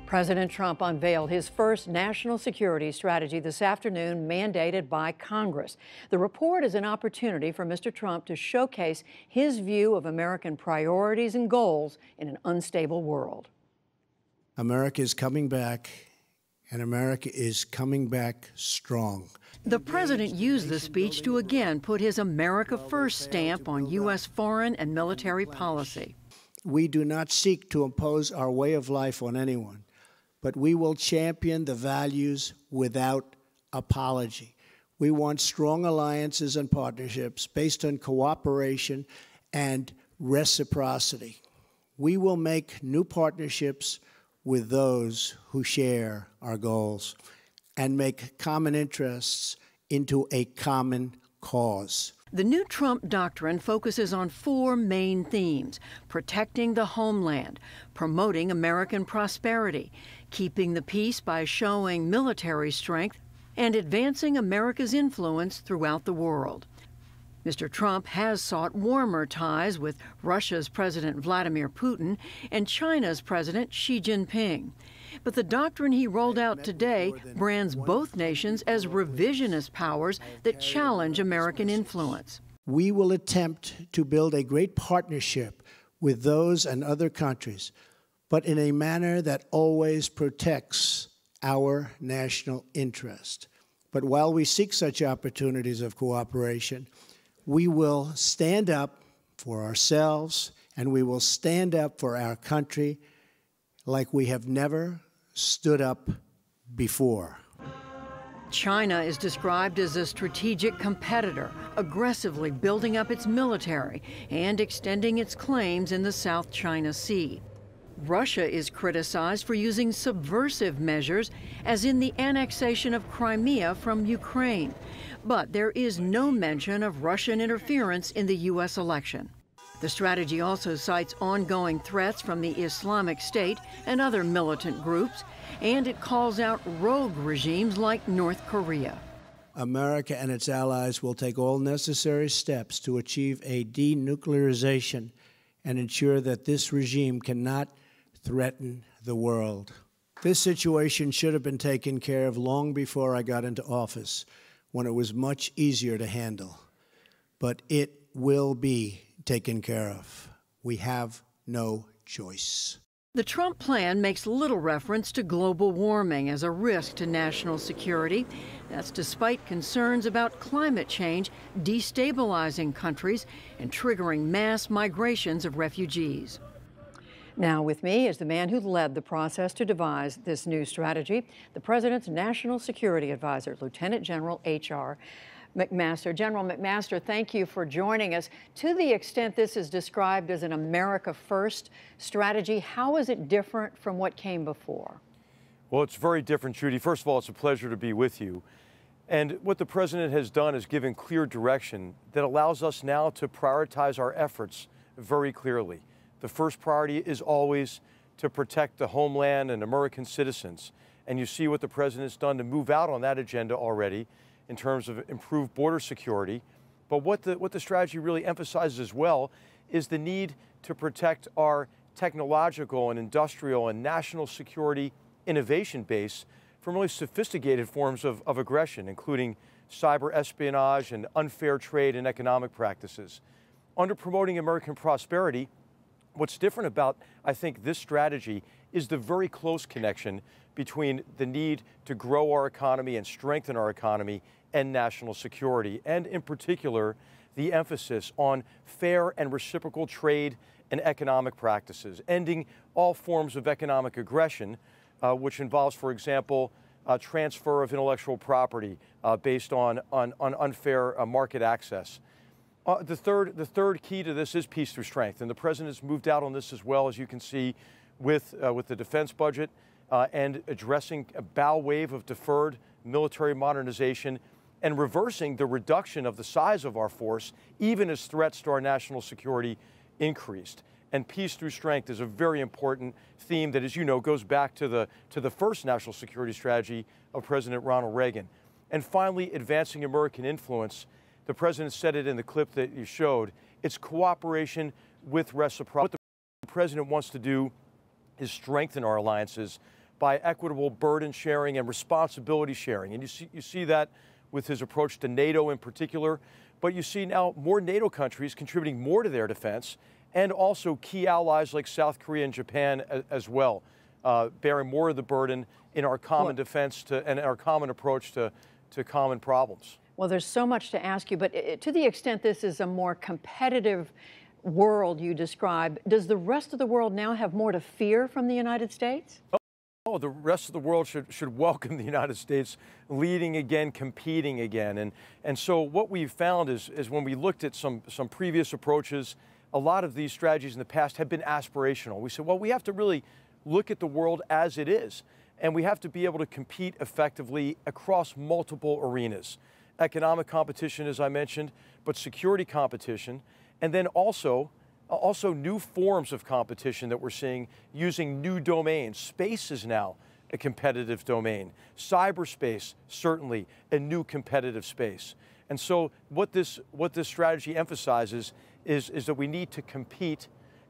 President Trump unveiled his first national security strategy this afternoon, mandated by Congress. The report is an opportunity for Mr. Trump to showcase his view of American priorities and goals in an unstable world. America is coming back, and America is coming back strong. The president used the speech to again put his America First stamp on U.S. foreign and military policy. We do not seek to impose our way of life on anyone, but we will champion the values without apology. We want strong alliances and partnerships based on cooperation and reciprocity. We will make new partnerships with those who share our goals and make common interests into a common cause. The new Trump doctrine focuses on four main themes: protecting the homeland, promoting American prosperity, keeping the peace by showing military strength, and advancing America's influence throughout the world. Mr. Trump has sought warmer ties with Russia's President Vladimir Putin and China's President Xi Jinping. But the doctrine he rolled out today brands both nations as revisionist powers that challenge American influence. We will attempt to build a great partnership with those and other countries, but in a manner that always protects our national interest. But while we seek such opportunities of cooperation, we will stand up for ourselves and we will stand up for our country like we have never stood up before. China is described as a strategic competitor, aggressively building up its military and extending its claims in the South China Sea. Russia is criticized for using subversive measures, as in the annexation of Crimea from Ukraine. But there is no mention of Russian interference in the U.S. election. The strategy also cites ongoing threats from the Islamic State and other militant groups, and it calls out rogue regimes like North Korea. America and its allies will take all necessary steps to achieve a denuclearization and ensure that this regime cannot threaten the world. This situation should have been taken care of long before I got into office, when it was much easier to handle. But it will be taken care of. We have no choice. The Trump plan makes little reference to global warming as a risk to national security. That's despite concerns about climate change destabilizing countries and triggering mass migrations of refugees. Now with me is the man who led the process to devise this new strategy, the President's National Security Advisor, Lieutenant General H.R. McMaster. General McMaster, thank you for joining us. To the extent this is described as an America First strategy, how is it different from what came before? Well, it's very different, Judy. First of all, it's a pleasure to be with you. And what the President has done is given clear direction that allows us now to prioritize our efforts very clearly. The first priority is always to protect the homeland and American citizens. And you see what the President's done to move out on that agenda already in terms of improved border security. But what the strategy really emphasizes as well is the need to protect our technological and industrial and national security innovation base from really sophisticated forms of aggression, including cyber espionage and unfair trade and economic practices. Under promoting American prosperity, what's different about, I think, this strategy is the very close connection between the need to grow our economy and strengthen our economy and national security, and in particular, the emphasis on fair and reciprocal trade and economic practices, ending all forms of economic aggression, which involves, for example, transfer of intellectual property based on unfair market access. The third key to this is peace through strength, and the President has moved out on this as well, as you can see, with the defense budget and addressing a bow wave of deferred military modernization and reversing the reduction of the size of our force, even as threats to our national security increased. And peace through strength is a very important theme that, as you know, goes back to the first national security strategy of President Ronald Reagan. And finally, advancing American influence. The President said it in the clip that you showed. It's cooperation with reciprocity. What the President wants to do is strengthen our alliances by equitable burden sharing and responsibility sharing. And you see that with his approach to NATO in particular. But you see now more NATO countries contributing more to their defense, and also key allies like South Korea and Japan as well, bearing more of the burden in our common defense and our common approach to common problems. Well, there's so much to ask you, but to the extent this is a more competitive world you describe, does the rest of the world now have more to fear from the United States? Oh, the rest of the world should welcome the United States leading again, competing again. And so what we've found is when we looked at some previous approaches, a lot of these strategies in the past have been aspirational. We said, well, we have to really look at the world as it is, and we have to be able to compete effectively across multiple arenas. Economic competition, as I mentioned, but security competition, and then also new forms of competition that we're seeing using new domains. Space is now a competitive domain. Cyberspace, certainly a new competitive space. And so what this strategy emphasizes is that we need to compete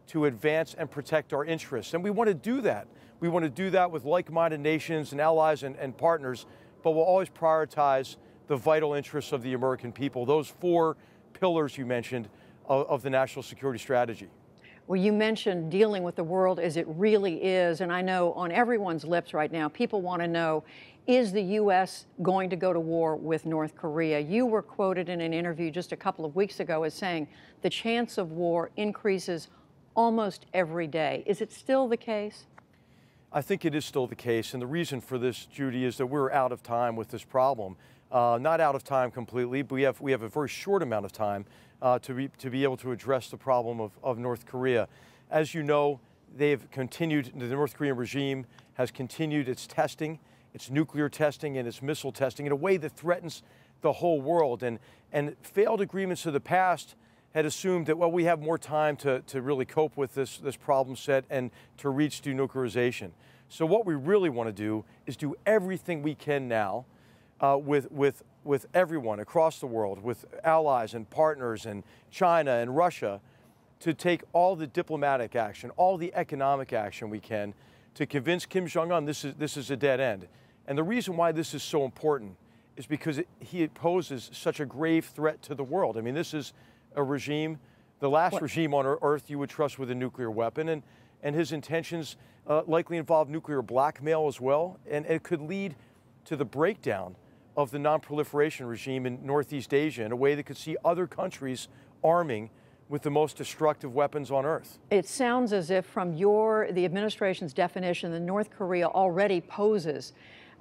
to advance and protect our interests. And we want to do that. We want to do that with like-minded nations and allies and partners, but we'll always prioritize the vital interests of the American people, those four pillars you mentioned of the national security strategy. Well, you mentioned dealing with the world as it really is, and I know on everyone's lips right now, people want to know, is the U.S. going to go to war with North Korea? You were quoted in an interview just a couple of weeks ago as saying the chance of war increases almost every day. Is it still the case? I think it is still the case, and the reason for this, Judy, is that we're out of time with this problem. Not out of time completely, but we have a very short amount of time to be able to address the problem of North Korea. As you know, the North Korean regime has continued its testing, its nuclear testing and its missile testing in a way that threatens the whole world. And failed agreements of the past had assumed that, well, we have more time to really cope with this problem set and to reach denuclearization. So what we really want to do is do everything we can now with everyone across the world, with allies and partners and China and Russia, to take all the diplomatic action, all the economic action we can to convince Kim Jong-un this is a dead end. And the reason why this is so important is because he poses such a grave threat to the world. I mean, this is a regime, the last regime on Earth you would trust with a nuclear weapon, and his intentions likely involve nuclear blackmail as well, and it could lead to the breakdown of the non-proliferation regime in Northeast Asia in a way that could see other countries arming with the most destructive weapons on Earth. It sounds as if from the administration's definition that North Korea already poses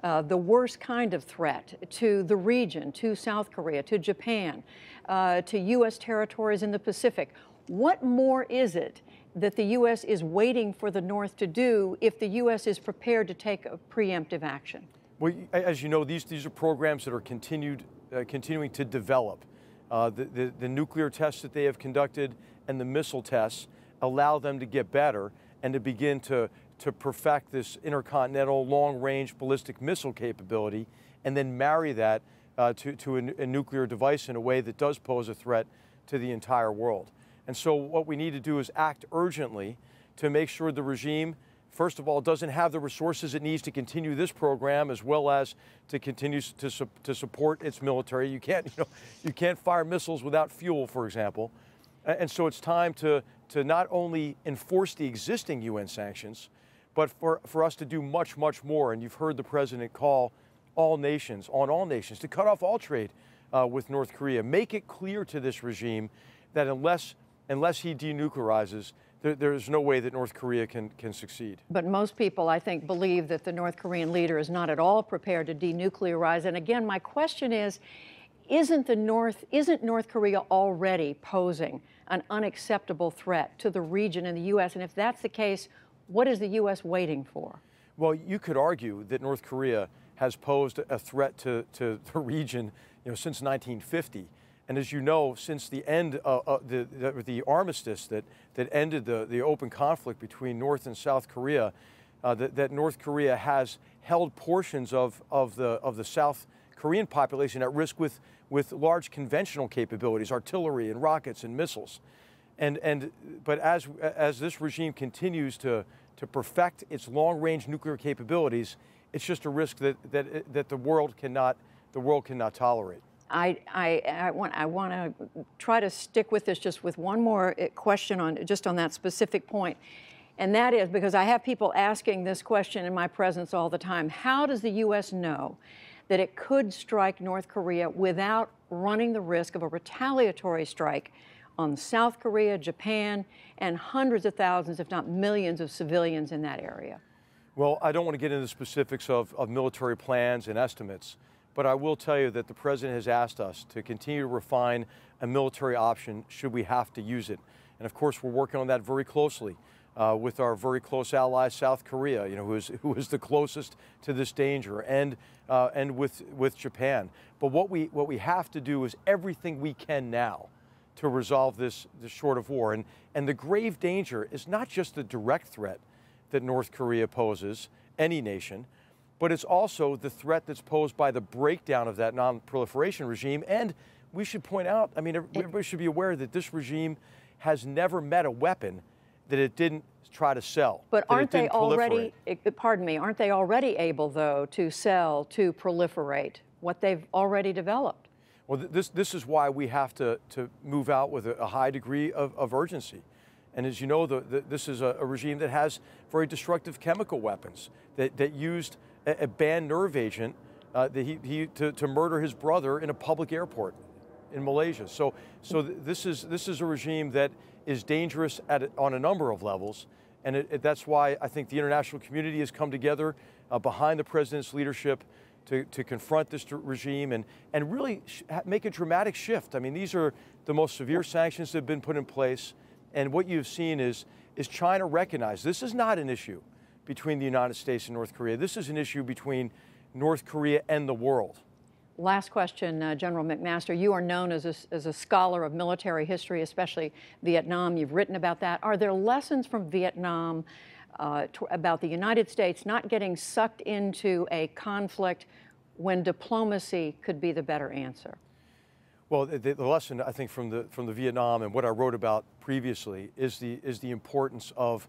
the worst kind of threat to the region, to South Korea, to Japan, to U.S. territories in the Pacific. What more is it that the U.S. is waiting for the North to do if the U.S. is prepared to take a preemptive action? Well, as you know, these are programs that are continuing to develop. The nuclear tests that they have conducted and the missile tests allow them to get better and to begin to perfect this intercontinental long-range ballistic missile capability, and then marry that to a nuclear device in a way that does pose a threat to the entire world. And so what we need to do is act urgently to make sure the regime, first of all, doesn't have the resources it needs to continue this program, as well as to continue to support its military. You can't fire missiles without fuel, for example. And so it's time to not only enforce the existing UN sanctions, but for us to do much, much more. And you've heard the president call on all nations to cut off all trade with North Korea. Make it clear to this regime that unless he denuclearizes, there's no way that North Korea can succeed. But most people, I think, believe that the North Korean leader is not at all prepared to denuclearize. And again, my question is, isn't North Korea already posing an unacceptable threat to the region and the U.S.? And if that's the case, what is the U.S. waiting for? Well, you could argue that North Korea has posed a threat to the region, since 1950. And as you know, since the end of the armistice that ended the open conflict between North and South Korea, that North Korea has held portions of the South Korean population at risk with large conventional capabilities, artillery and rockets and missiles. But as this regime continues to perfect its long-range nuclear capabilities, it's just a risk that the world cannot tolerate. I want to try to stick with this just with one more question on that specific point. And that is because I have people asking this question in my presence all the time. How does the U.S. know that it could strike North Korea without running the risk of a retaliatory strike on South Korea, Japan, and hundreds of thousands, if not millions, of civilians in that area? Well, I don't want to get into the specifics of military plans and estimates, but I will tell you that the President has asked us to continue to refine a military option should we have to use it. And of course, we're working on that very closely with our very close ally, South Korea, who is the closest to this danger, and with Japan. But what we have to do is everything we can now to resolve this short of war. And the grave danger is not just the direct threat that North Korea poses, any nation, but it's also the threat that's posed by the breakdown of that non-proliferation regime. And we should point out, I mean, everybody should be aware that this regime has never met a weapon that it didn't try to sell. But aren't they already, pardon me, aren't they already able, though, to sell, to proliferate what they've already developed? Well, this is why we have to move out with a high degree of urgency. And as you know, this is a regime that has very destructive chemical weapons that used a banned nerve agent to murder his brother in a public airport in Malaysia. So this is a regime that is dangerous on a number of levels. And that's why I think the international community has come together behind the President's leadership to confront this regime and really make a dramatic shift. I mean, these are the most severe sanctions that have been put in place. And what you've seen is China recognize this is not an issue between the United States and North Korea. This is an issue between North Korea and the world. Last question, General McMaster. You are known as a scholar of military history, especially Vietnam. You've written about that. Are there lessons from Vietnam about the United States not getting sucked into a conflict when diplomacy could be the better answer? Well, the lesson, I think, from the Vietnam and what I wrote about previously is the importance of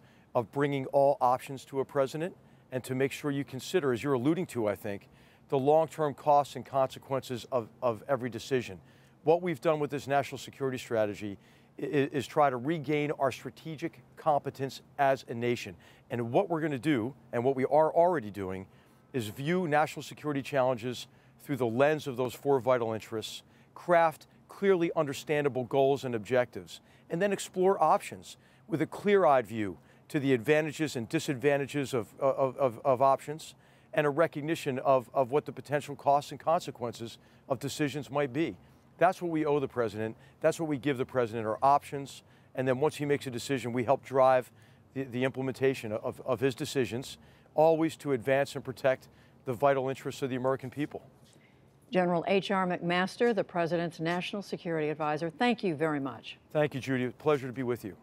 bringing all options to a president and to make sure you consider, as you're alluding to, I think, the long-term costs and consequences of every decision. What we've done with this national security strategy is try to regain our strategic competence as a nation. And what we're going to do, and what we are already doing, is view national security challenges through the lens of those four vital interests, craft clearly understandable goals and objectives, and then explore options with a clear-eyed view to the advantages and disadvantages of options, and a recognition of what the potential costs and consequences of decisions might be. That's what we owe the President. That's what we give the President, our options. And then once he makes a decision, we help drive the implementation of his decisions, always to advance and protect the vital interests of the American people. General H.R. McMaster, the President's National Security Advisor, thank you very much. Thank you, Judy. Pleasure to be with you.